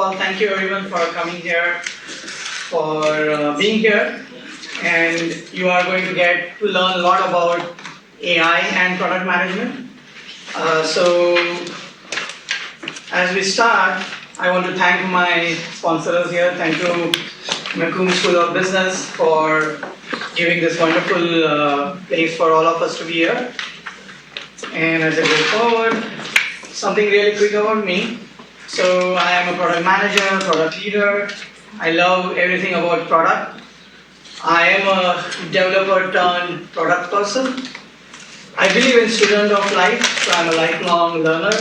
all, thank you everyone for coming here, for being here. And you are going to get to learn a lot about AI and product management. So, as we start, I want to thank my sponsors here. Thank you, Macomb School of Business, for giving this wonderful place for all of us to be here. And as I go forward, something really quick about me. So I am a product manager, product leader. I love everything about product. I am a developer turned product person. I believe in student of life, so I'm a lifelong learner.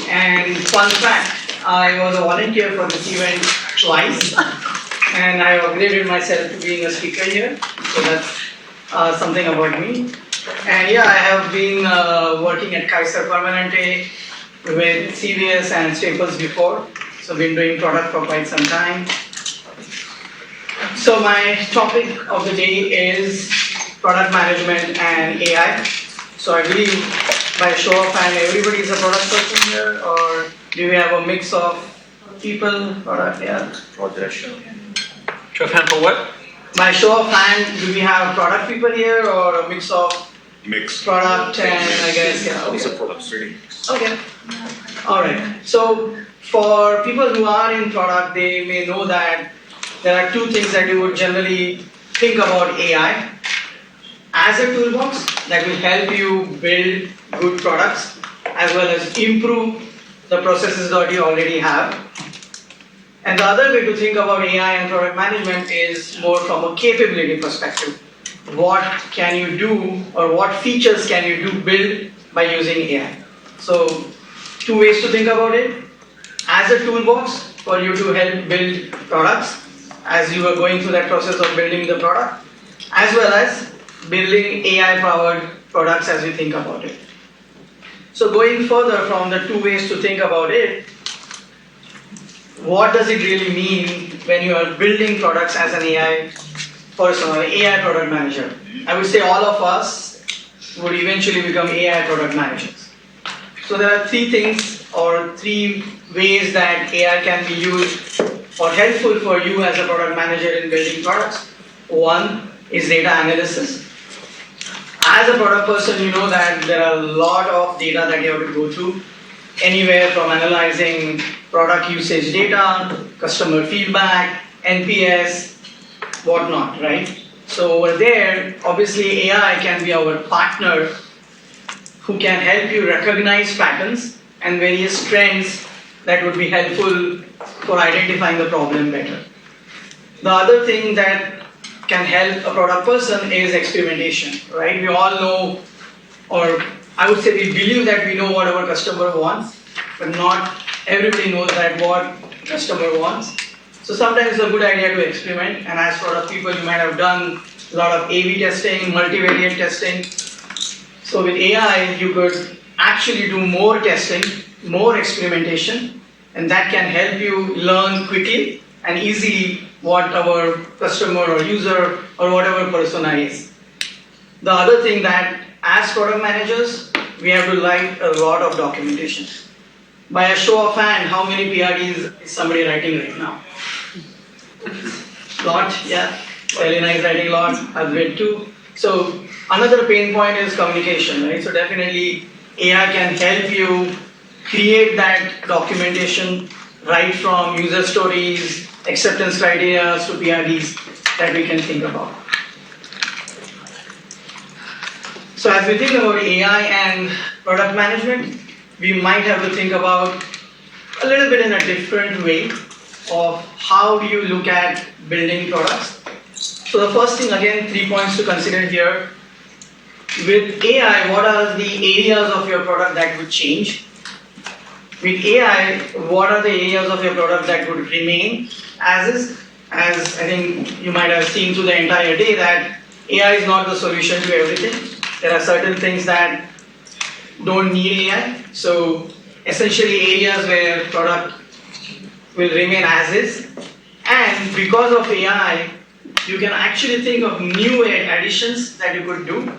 And fun fact, I was a volunteer for this event twice, and I upgraded myself to being a speaker here. So that's something about me. And yeah, I have been working at Kaiser Permanente with CVS and Staples before. So been doing product for quite some time. So my topic of the day is product management and AI. So I believe by show of hand, everybody is a product person here, or do we have a mix of people? Product, yeah. Show of hand for what? By show of hand, do we have product people here, or a mix of product and I guess, yeah. Okay. Okay. All right. So for people who are in product, they may know that there are two things that you would generally think about AI as a toolbox that will help you build good products as well as improve the processes that you already have. And the other way to think about AI and product management is more from a capability perspective. What can you do, or what features can you do build by using AI? So, two ways to think about it. As a toolbox for you to help build products as you are going through that process of building the product, as well as building AI-powered products as you think about it. So going further from the two ways to think about it, what does it really mean when you are building products as an AI person or an AI product manager? I would say all of us would eventually become AI product managers. So there are three things or three ways that AI can be used or helpful for you as a product manager in building products. One is data analysis. As a product person, you know that there are a lot of data that you have to go through, anywhere from analyzing product usage data, customer feedback, NPS, whatnot, right? So over there, obviously AI can be our partner who can help you recognize patterns and various trends that would be helpful for identifying the problem better. The other thing that can help a product person is experimentation, right? We all know, or I would say we believe that we know what our customer wants, but not everybody knows that what customer wants. So sometimes it's a good idea to experiment, and as product people, you might have done a lot of A/B testing, multivariate testing. So with AI, you could actually do more testing, more experimentation, and that can help you learn quickly and easily what our customer or user or whatever persona is. The other thing that as product managers, we have to write a lot of documentation. By a show of hand, how many PRDs is somebody writing right now? Lot, yeah. Elena is writing a lot, Advait too. So another pain point is communication, right? So definitely AI can help you create that documentation right from user stories, acceptance criteria to PRDs that we can think about. So as we think about AI and product management, we might have to think about a little bit in a different way of how do you look at building products. So the first thing, again, 3 points to consider here. With AI, what are the areas of your product that would change? With AI, what are the areas of your product that would remain as is? As I think you might have seen through the entire day that AI is not the solution to everything. There are certain things that don't need AI. So essentially areas where product will remain as is. And because of AI, you can actually think of new additions that you could do.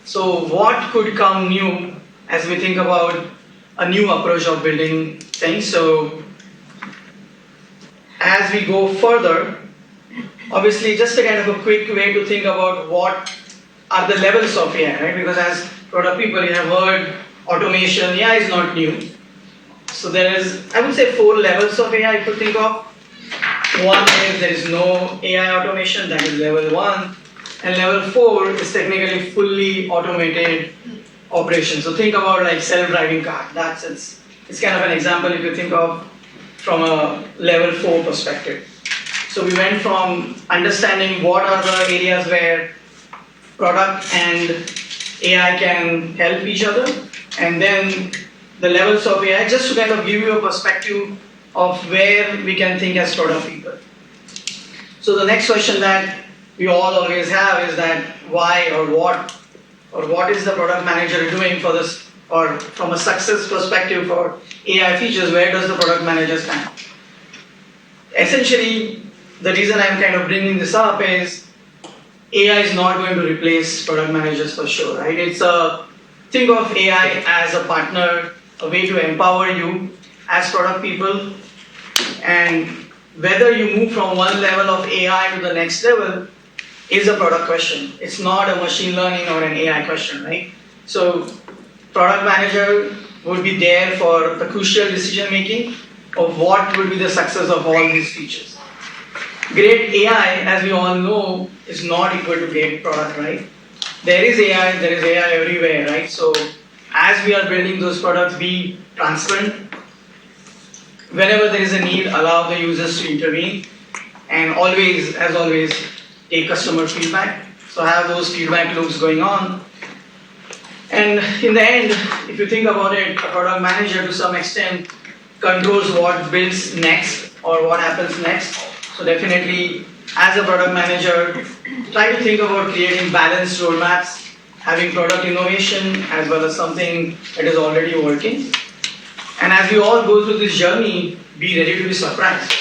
So what could come new as we think about a new approach of building things? So as we go further, obviously just a kind of a quick way to think about what are the levels of AI, right? Because as product people, you have heard automation, AI is not new. So there is, I would say, 4 levels of AI if you think of. One is there is no AI automation, that is level 1. And level 4 is technically fully automated operation. So think about like self-driving car. It's kind of an example if you think of from a level 4 perspective. So we went from understanding what are the areas where product and AI can help each other, and then the levels of AI, just to kind of give you a perspective of where we can think as product people. So the next question that we all always have is that why or what is the product manager doing for this, or from a success perspective for AI features, where does the product manager stand? Essentially, the reason I'm kind of bringing this up is AI is not going to replace product managers for sure, right? Think of AI as a partner, a way to empower you as product people, and whether you move from one level of AI to the next level is a product question. It's not a machine learning or an AI question, right? So product manager would be there for the crucial decision making of what would be the success of all these features. Great AI, as we all know, is not equal to great product, right? There is AI everywhere, right? So as we are building those products, be transparent. Whenever there is a need, allow the users to intervene, and always, as always, take customer feedback. So have those feedback loops going on. And in the end, if you think about it, a product manager to some extent controls what builds next or what happens next. So definitely, as a product manager, try to think about creating balanced roadmaps, having product innovation as well as something that is already working. And as we all go through this journey, be ready to be surprised.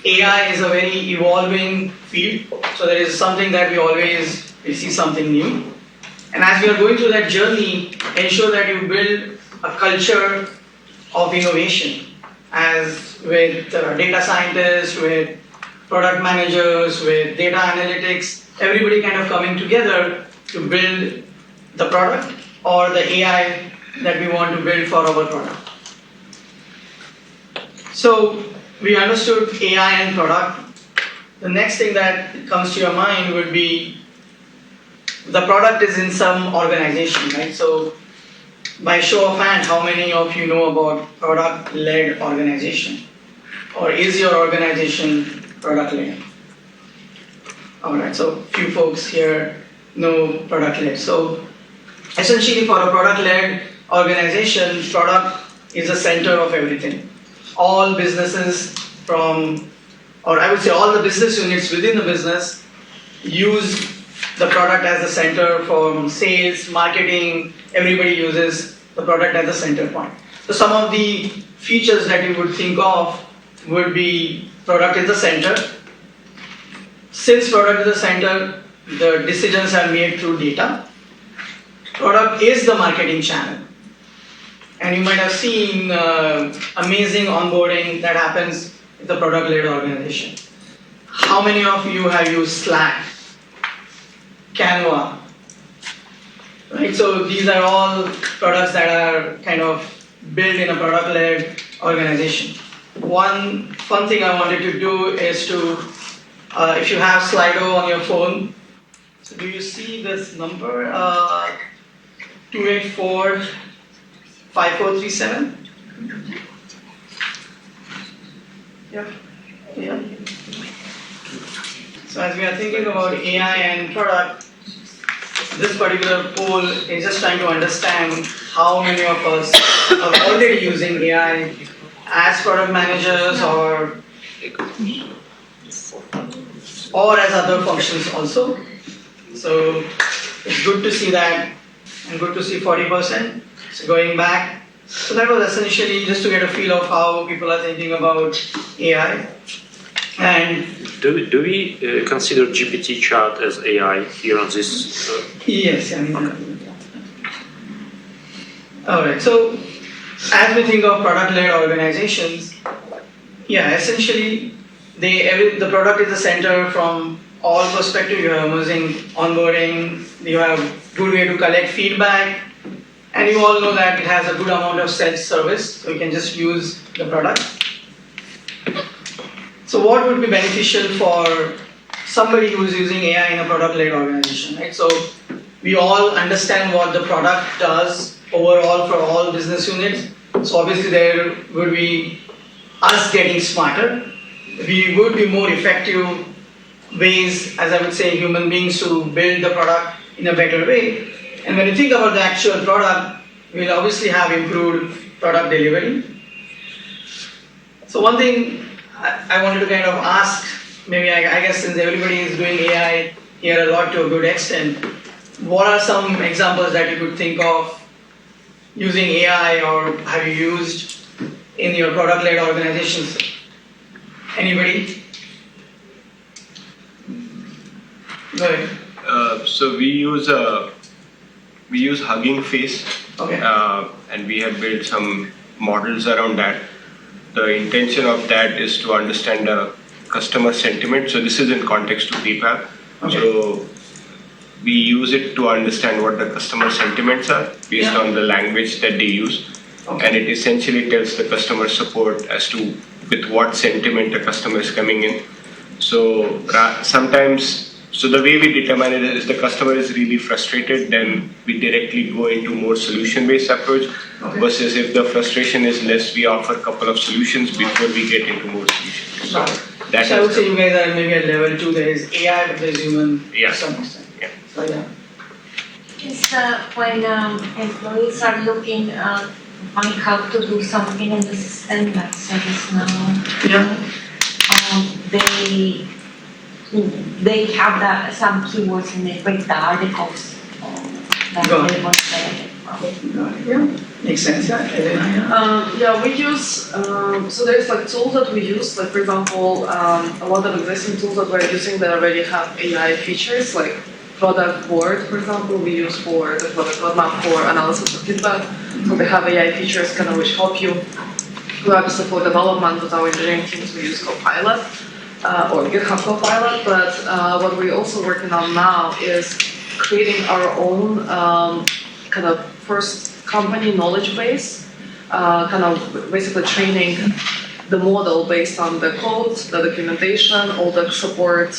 AI is a very evolving field, so there is something that we see something new. And as we are going through that journey, ensure that you build a culture of innovation, as with data scientists, with product managers, with data analytics, everybody kind of coming together to build the product or the AI that we want to build for our product. So we understood AI and product. The next thing that comes to your mind would be the product is in some organization, right? So by show of hand, how many of you know about product-led organization? Or is your organization product-led? Alright, so few folks here know product-led. So essentially for a product-led organization, product is the center of everything. All businesses or I would say all the business units within the business use the product as the center. From sales, marketing, everybody uses the product as the center point. So some of the features that you would think of would be product is the center. Since product is the center, the decisions are made through data. Product is the marketing channel. And you might have seen amazing onboarding that happens with the product-led organization. How many of you have used Slack, Canva? Right? So these are all products that are kind of built in a product-led organization. One fun thing I wanted to do is to, if you have Slido on your phone, so do you see this number? 284 5437? Yeah. So as we are thinking about AI and product, this particular poll is just trying to understand how many of us are already using AI as product managers or as other functions also. So it's good to see that, and good to see 40%. So going back, so that was essentially just to get a feel of how people are thinking about AI. And do we consider GPT chat as AI here on this? Yes, I mean. All right. So as we think of product-led organizations, essentially the product is the center from all perspective. You have amazing onboarding, you have good way to collect feedback, and you all know that it has a good amount of self-service, so you can just use the product. So what would be beneficial for somebody who is using AI in a product-led organization, right? So we all understand what the product does overall for all business units. So obviously there would be us getting smarter. We would be more effective ways, as I would say, human beings to build the product in a better way. And when you think about the actual product, we'll obviously have improved product delivery. So one thing I wanted to kind of ask, maybe I guess since everybody is doing AI here a lot to a good extent, what are some examples that you could think of using AI or have you used in your product-led organizations? Anybody? Go ahead. So we use Hugging Face, Okay. and we have built some models around that. The intention of that is to understand the customer sentiment. So this is in context to PayPal. Okay. So we use it to understand what the customer sentiments are based on the language that they use. Okay. And it essentially tells the customer support as to with what sentiment a customer is coming in. So so the way we determine it is the customer is really frustrated, then we directly go into more solution-based approach. Okay. Versus if the frustration is less, we offer a couple of solutions before we get into more solutions. So I would say you guys are maybe at level 2, there is AI, but there is human to some extent. Yeah. So yeah. It's when employees are looking on how to do something in the system like ServiceNow. Yeah. They have some keywords and they break the articles that Got they it. want to get from. Yeah. Makes sense. Yeah. Yeah, we use, so there's like tools that we use, like for example, a lot of existing tools that we're using that already have AI features, like product board, for example, we use for the product roadmap for analysis of feedback. So they have AI features kind of which help you. We obviously for development with our engineering teams we use Copilot or GitHub Copilot, but what we're also working on now is creating our own kind of first company knowledge base, kind of basically training the model based on the code, the documentation, all the support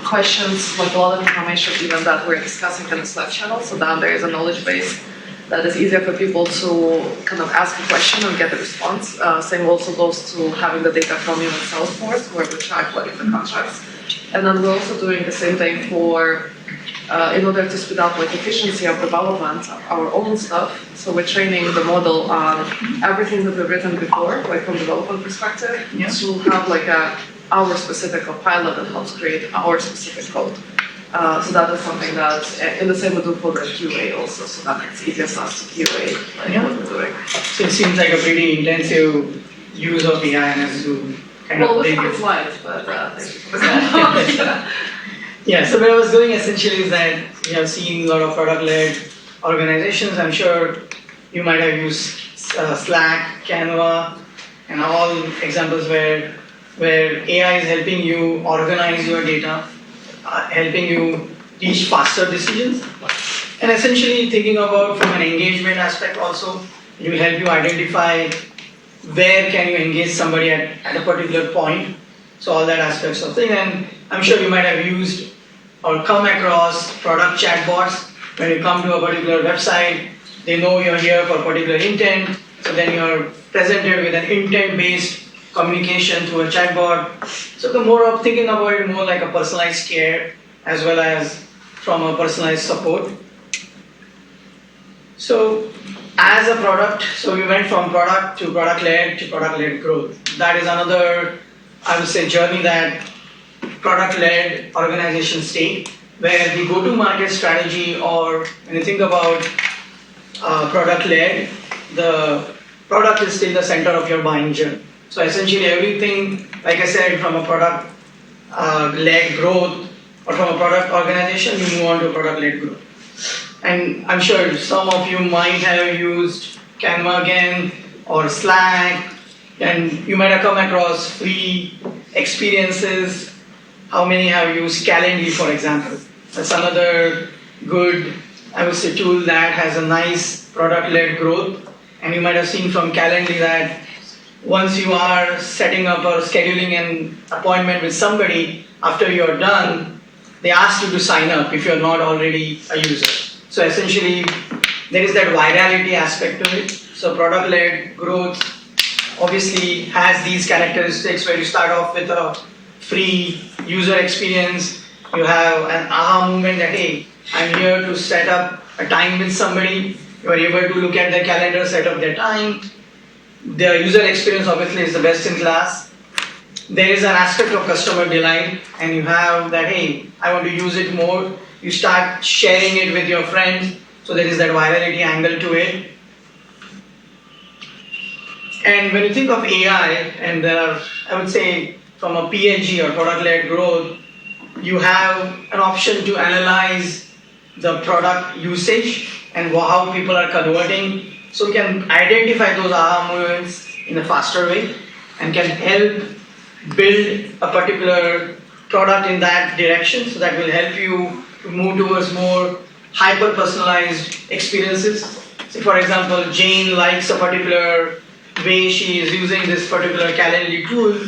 questions, like a lot of information even that we're discussing in the Slack channel. So then there is a knowledge base that is easier for people to kind of ask a question and get a response. Same also goes to having the data from you in Salesforce where we track like the contracts. And then we're also doing the same thing for in order to speed up like efficiency of development, our own stuff. So we're training the model on everything that we've written before, like from development perspective, to have like our specific Copilot that helps create our specific code. So that is something that, in the same we do for the QA also, so that it's easier for us to QA what we're doing. So it seems like a pretty intensive use of AI as to kind Well, of with bring the it. slides, but thank you for that. Yeah, so where I was going essentially is that we have seen a lot of product-led organizations. I'm sure you might have used Slack, Canva, and all examples where AI is helping you organize your data, helping you reach faster decisions, and essentially thinking about from an engagement aspect also, it will help you identify where can you engage somebody at a particular point. So all that aspects of thing, and I'm sure you might have used or come across product chatbots. When you come to a particular website, they know you're here for a particular intent, so then you're presented with an intent-based communication through a chatbot. So the more of thinking about it more like a personalized care as well as from a personalized support. So as a product, so we went from product to product-led to product-led growth. That is another, I would say, journey that product-led organizations take, where the go-to-market strategy, or when you think about product-led, the product is still the center of your buying journey. So essentially everything, like I said, from a product-led growth or from a product organization, you move on to product-led growth. And I'm sure some of you might have used Canva again or Slack, and you might have come across free experiences, how many have used Calendly, for example? That's another good, I would say, tool that has a nice product-led growth. And you might have seen from Calendly that once you are setting up or scheduling an appointment with somebody, after you're done, they ask you to sign up if you're not already a user. So essentially, there is that virality aspect to it. So product-led growth obviously has these characteristics where you start off with a free user experience. You have an aha moment that, hey, I'm here to set up a time with somebody. You are able to look at their calendar, set up their time. The user experience obviously is the best in class. There is an aspect of customer delight, and you have that, hey, I want to use it more. You start sharing it with your friends, so there is that virality angle to it. And when you think of AI, and there are, I would say, from a PHG or product-led growth, you have an option to analyze the product usage and how people are converting. So we can identify those aha moments in a faster way and can help build a particular product in that direction. So that will help you to move towards more hyper-personalized experiences. So for example, Jane likes a particular way she is using this particular Calendly tool.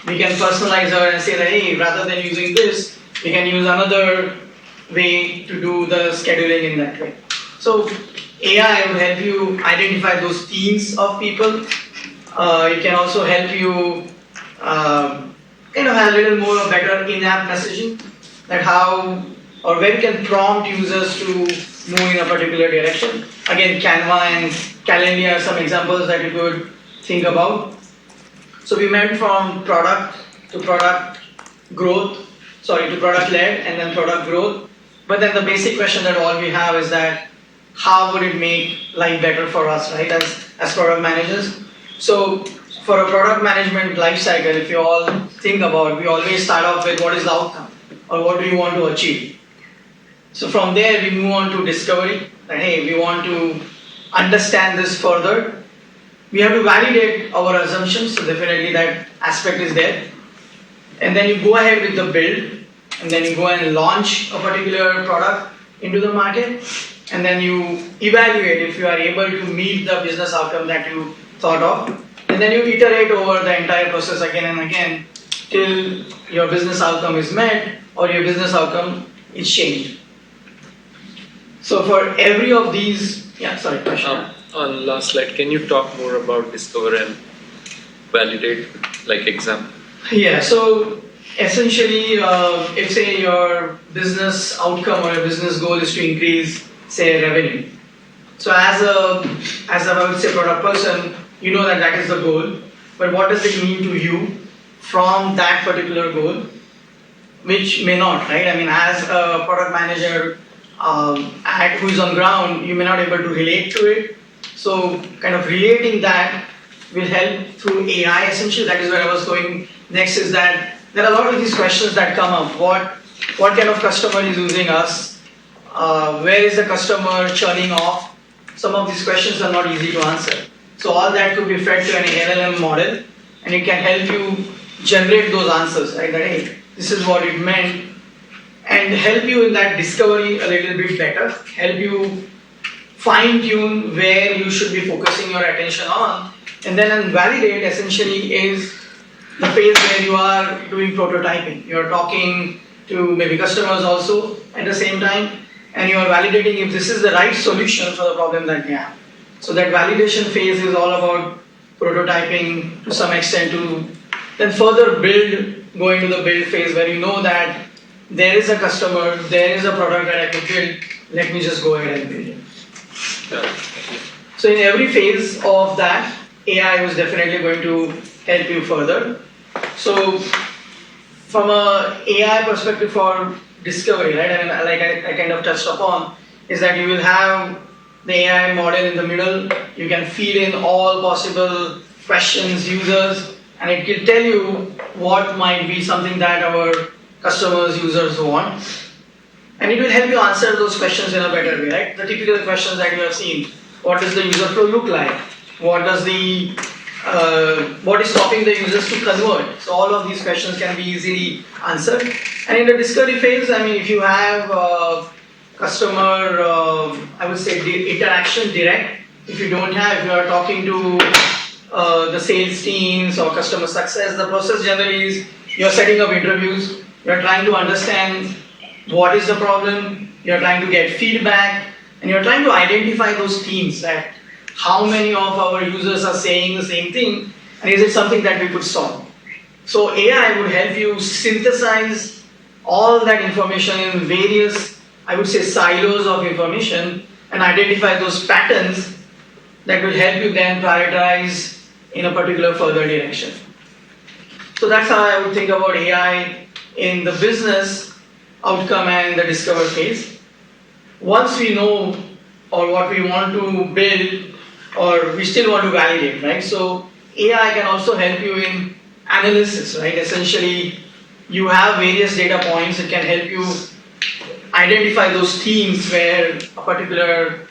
We can personalize her and say that, hey, rather than using this, we can use another way to do the scheduling in that way. So AI will help you identify those themes of people. It can also help you have a little more better in-app messaging, that how or where you can prompt users to move in a particular direction. Again, Canva and Calendly are some examples that you could think about. So we went from product to product growth, to product-led and then product growth. But then the basic question that all we have is that how would it make life better for us, right, as product managers? So for a product management life cycle, if you all think about, we always start off with what is the outcome or what do you want to achieve. So from there we move on to discovery, that hey, we want to understand this further. We have to validate our assumptions, so definitely that aspect is there. And then you go ahead with the build, and then you go and launch a particular product into the market, and then you evaluate if you are able to meet the business outcome that you thought of, and then you iterate over the entire process again and again till your business outcome is met or your business outcome is changed. So for every of these, question. On last slide, can you talk more about discover and validate, like example? Yeah, so essentially, if say your business outcome or your business goal is to increase, say, revenue. So as a I would say product person, you know that is the goal. But what does it mean to you from that particular goal, which may not, right? I mean, as a product manager who is on ground, you may not be able to relate to it. So kind of relating that will help through AI essentially. That is where I was going next, is that there are a lot of these questions that come up. What kind of customer is using us? Where is the customer churning off? Some of these questions are not easy to answer. So all that could be fed to an LLM model, and it can help you generate those answers, right? That, hey, this is what it meant, and help you in that discovery a little bit better, help you fine-tune where you should be focusing your attention on, and then validate essentially is the phase where you are doing prototyping. You are talking to maybe customers also at the same time, and you are validating if this is the right solution for the problem that they have. So that validation phase is all about prototyping to some extent, to then further build, go into the build phase where you know that there is a customer, there is a product that I can build, let me just go ahead and build it. So in every phase of that, AI was definitely going to help you further. So from a AI perspective for discovery, right, I mean, like I kind of touched upon, is that you will have the AI model in the middle. You can feed in all possible questions, users, and it will tell you what might be something that our customers, users want. And it will help you answer those questions in a better way, right? The typical questions that you have seen. What does the user flow look like? What does the what is stopping the users to convert? So all of these questions can be easily answered. And in the discovery phase, I mean, if you have customer, I would say interaction direct. If you don't have, if you are talking to the sales teams or customer success, the process generally is you're setting up interviews, you're trying to understand what is the problem, you're trying to get feedback, and you're trying to identify those teams, that how many of our users are saying the same thing, and is it something that we could solve? So AI would help you synthesize all that information in various, I would say, silos of information and identify those patterns that will help you then prioritize in a particular further direction. So that's how I would think about AI in the business outcome and the discover phase. Once we know or what we want to build, or we still want to validate, right? So AI can also help you in analysis, right? Essentially, you have various data points that can help you identify those themes where a particular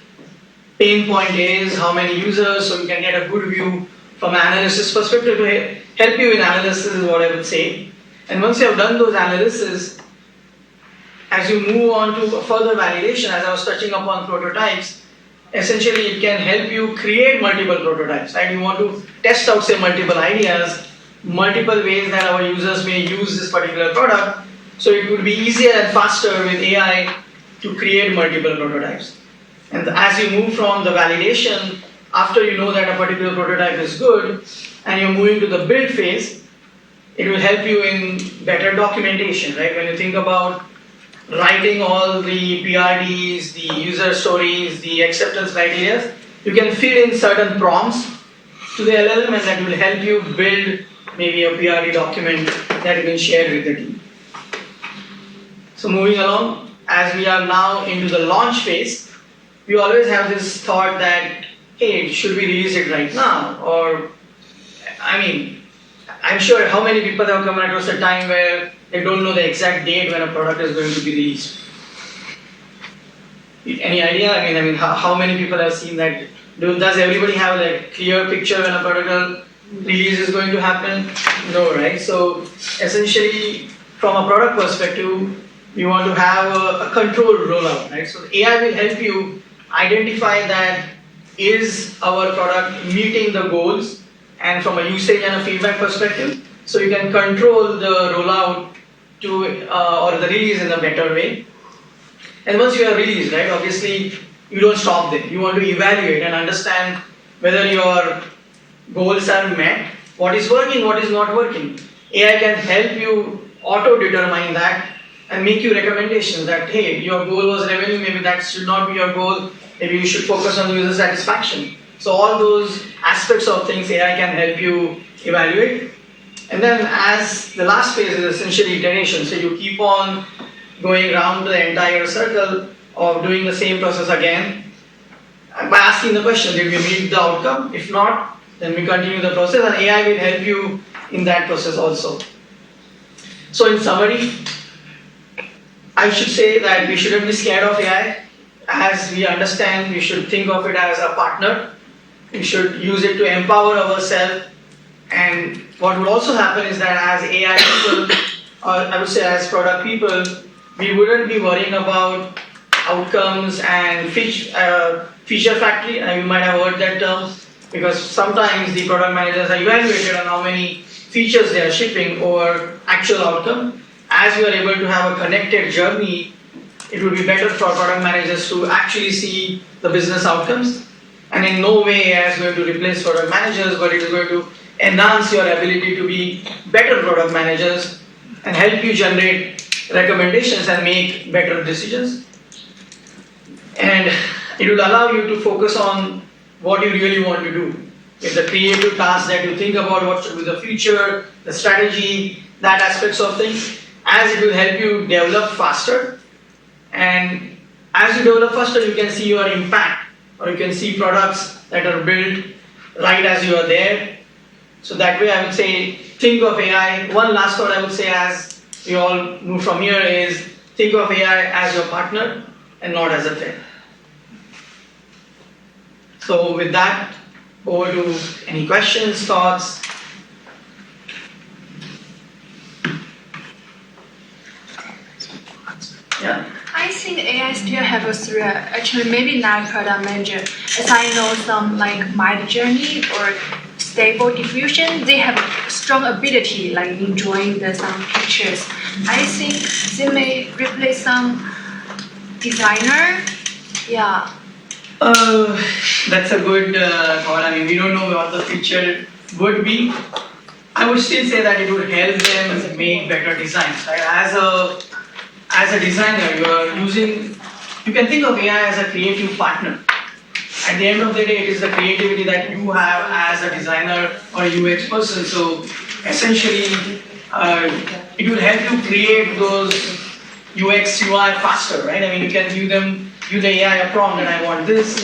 pain point is, how many users, so you can get a good view from an analysis perspective to help you in analysis is what I would say. And once you have done those analysis, as you move on to further validation, as I was touching upon prototypes, essentially it can help you create multiple prototypes, right? You want to test out, say, multiple ideas, multiple ways that our users may use this particular product. So it would be easier and faster with AI to create multiple prototypes. And as you move from the validation, after you know that a particular prototype is good, and you're moving to the build phase, it will help you in better documentation, right? When you think about writing all the PRDs, the user stories, the acceptance criteria, you can feed in certain prompts to the LLM, and that will help you build maybe a PRD document that you can share with the team. So moving along, as we are now into the launch phase, we always have this thought that, hey, should we release it right now? Or, I mean, I'm sure how many people have come across a time where they don't know the exact date when a product is going to be released. Any idea? I mean, how many people have seen that? Does everybody have a clear picture when a product release is going to happen? No, right? So essentially, from a product perspective, we want to have a controlled rollout, right? So AI will help you identify that is our product meeting the goals, and from a usage and a feedback perspective, so you can control the rollout to or the release in a better way. And once you are released, right, obviously you don't stop there. You want to evaluate and understand whether your goals are met, what is working, what is not working. AI can help you auto-determine that and make you recommendations that, hey, your goal was revenue, maybe that should not be your goal, maybe you should focus on user satisfaction. So all those aspects of things AI can help you evaluate. And then as the last phase is essentially iteration, so you keep on going around the entire circle of doing the same process again by asking the question, did we meet the outcome? If not, then we continue the process, and AI will help you in that process also. So in summary, I should say that we shouldn't be scared of AI. As we understand, we should think of it as a partner. We should use it to empower ourselves. And what will also happen is that as AI people, or I would say as product people, we wouldn't be worrying about outcomes and feature factory. And you might have heard that term, because sometimes the product managers are evaluated on how many features they are shipping over actual outcome. As we are able to have a connected journey, it would be better for product managers to actually see the business outcomes. And in no way AI is going to replace product managers, but it is going to enhance your ability to be better product managers and help you generate recommendations and make better decisions. And it will allow you to focus on what you really want to do. It's the creative tasks that you think about, what should be the future, the strategy, that aspects of things, as it will help you develop faster. And as you develop faster, you can see your impact, or you can see products that are built right as you are there. So that way I would say, think of AI. One last thought I would say as we all move from here is, think of AI as your partner and not as a threat. So with that, over to any questions, thoughts. Yeah. I think AI still have a threat. Actually, maybe not product manager. As I know some like Mind Journey or Stable Diffusion, they have a strong ability like enjoying the some pictures. I think they may replace some designer. Yeah. That's a good thought. I mean, we don't know what the future would be. I would still say that it would help them make better designs. Right? As a designer, you can think of AI as a creative partner. At the end of the day, it is the creativity that you have as a designer or a UX person. So essentially, it will help you create those UX, UI faster, right? I mean, you can give the AI a prompt and I want this.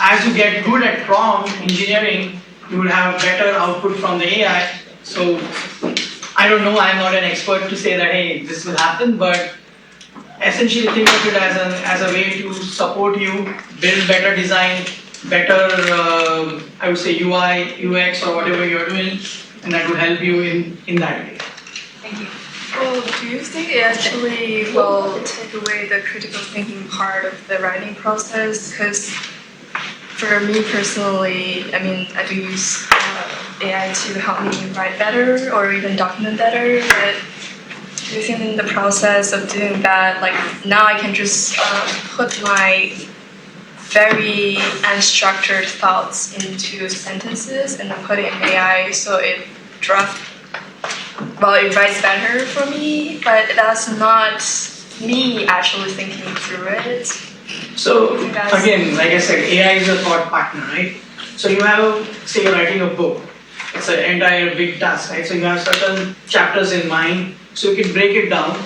As you get good at prompt engineering, you will have better output from the AI. So I don't know, I'm not an expert to say that, hey, this will happen, but essentially think of it as a way to support you, build better design, better, I would say UI, UX or whatever you're doing, and that would help you in that way. Thank you. Well, do you think it actually will take away the critical thinking part of the writing process? Because for me personally, I mean, I do use AI to help me write better or even document better, but do you think in the process of doing that, like now I can just put my very unstructured thoughts into sentences and then put it in AI so it writes better for me, but that's not me actually thinking through it. So again, like I said, AI is a thought partner, right? So you have, say you're writing a book. It's an entire big task, right? So you have certain chapters in mind, so you can break it down.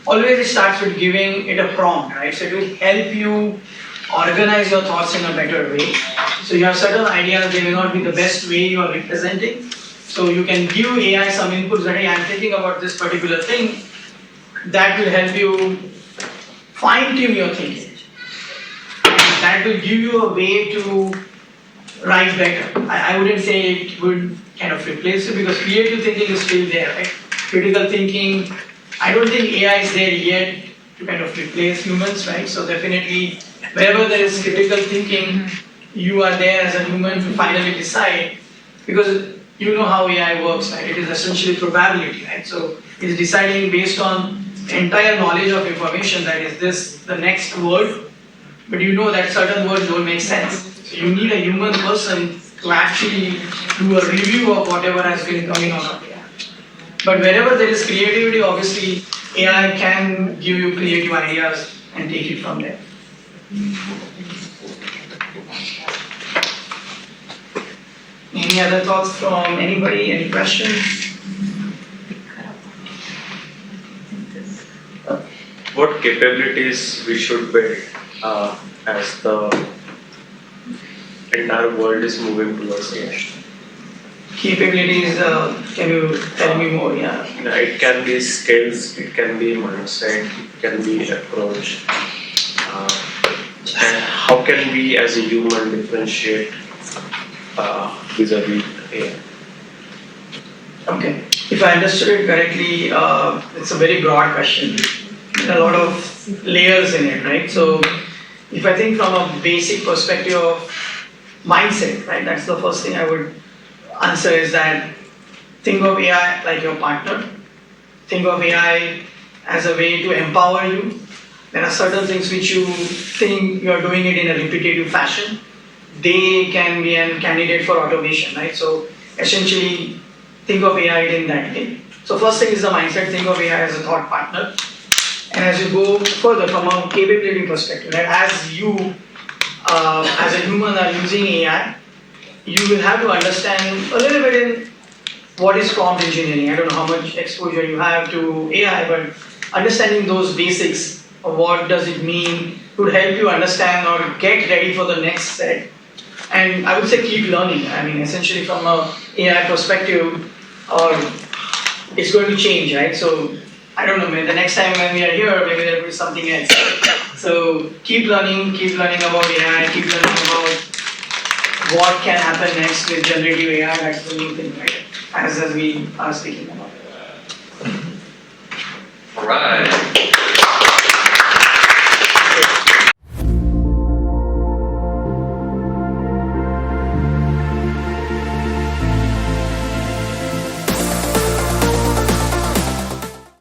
Always it starts with giving it a prompt, right? So it will help you organize your thoughts in a better way. So you have certain ideas, they may not be the best way you are representing. So you can give AI some inputs that, hey, I'm thinking about this particular thing. That will help you fine-tune your thinking. That will give you a way to write better. I wouldn't say it would kind of replace it because creative thinking is still there, right? Critical thinking, I don't think AI is there yet to kind of replace humans, right? So definitely, wherever there is critical thinking, you are there as a human to finally decide because you know how AI works, right? It is essentially probability, right? So it's deciding based on entire knowledge of information that is this the next word, but you know that certain words don't make sense. So you need a human person to actually do a review of whatever has been coming out of AI. But wherever there is creativity, obviously AI can give you creative ideas and take it from there. Any other thoughts from anybody? Any questions? What capabilities we should build as the entire world is moving towards AI? Capabilities, can you tell me more? Yeah. It can be skills, it can be mindset, it can be approach. And how can we as a human differentiate vis-a-vis AI? Okay. If I understood it correctly, it's a very broad question. There are a lot of layers in it, right? So if I think from a basic perspective of mindset, right, that's the first thing I would answer is that think of AI like your partner. Think of AI as a way to empower you. There are certain things which you think you are doing it in a repetitive fashion. They can be a candidate for automation, right? So essentially, think of AI in that way. So first thing is the mindset. Think of AI as a thought partner. And as you go further from a capability perspective, right, as you as a human are using AI, you will have to understand a little bit in what is prompt engineering. I don't know how much exposure you have to AI, but understanding those basics of what does it mean would help you understand or get ready for the next set. And I would say keep learning. I mean, essentially from a AI perspective, it's going to change, right? So I don't know, maybe the next time when we are here, maybe there will be something else. So keep learning about AI, keep learning about what can happen next with generative AI, that's the new thing, right? As we are speaking about. All right.